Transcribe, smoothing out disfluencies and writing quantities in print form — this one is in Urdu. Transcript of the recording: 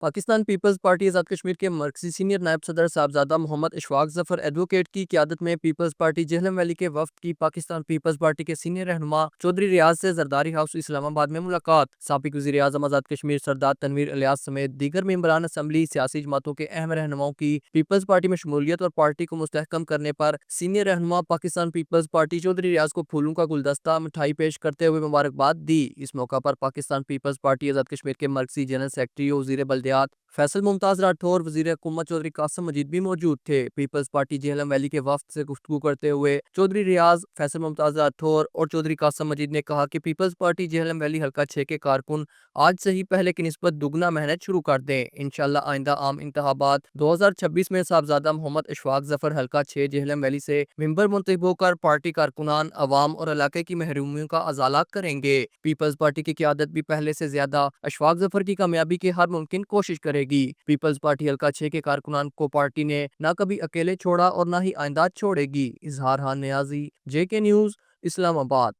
پاکستان پیپلز پارٹی آزاد کشمیر کے مرکزی سینئر نائب صدر صاحبزادہ محمد اشفاق ظفر ایڈوکیٹ کی قیادت میں پیپلز پارٹی جہلم ویلی کے وفد کی پاکستان پیپلز پارٹی کے سینئر رہنما چودھری ریاض سے زرداری ہاؤس اسلام آباد میں ملاقات۔ سابق وزیر اعظم آزاد کشمیر سردار تنویر الیاس سمیت دیگر ممبران اسمبلی سیاسی جماعتوں کے اہم رہنماؤں کی پیپلز پارٹی میں شمولیت اور پارٹی کو مستحکم کرنے پر سینئر رہنما پاکستان پیپلز پارٹی چودھری ریاض کو پھولوں کا گلدستہ مٹھائی پیش کرتے ہوئے مبارکباد دی۔ اس موقع پر پاکستان پیپلز پارٹی آزاد کشمیر کے مرکزی جنرل سیکرٹری وزیر بلدیات فیصل ممتاز راٹھور وزیر حکومت چودھری قاسم مجید بھی موجود تھے۔ پیپلز پارٹی جہلم ویلی کے وفد سے گفتگو کرتے ہوئے چودھری ریاض، فیصل ممتاز راٹھور اور چودھری قاسم مجید نے کہا کہ پیپلز پارٹی جہلم ویلی حلقہ 6 کے کارکن آج سے ہی پہلے کی نسبت دگنا محنت شروع کر دیں۔ انشاءاللہ آئندہ عام انتخابات 2026 میں صاحبزادہ محمد اشفاق ظفر حلقہ 6 جہلم ویلی سے ممبر منتخب ہو کر پارٹی کارکنان، عوام اور علاقے کی محرومیوں کا ازالہ کریں گے۔ پیپلز پارٹی کی قیادت بھی پہلے سے زیادہ اشفاق ظفر کی کامیابی کی ہر ممکن کوشش کرے گی۔ پیپلز پارٹی حلقہ 6 کے کارکنان کو پارٹی نے نہ کبھی اکیلے چھوڑا اور نہ ہی آئندہ چھوڑے گی۔ اظہار خان نیازی، JK نیوز، اسلام آباد۔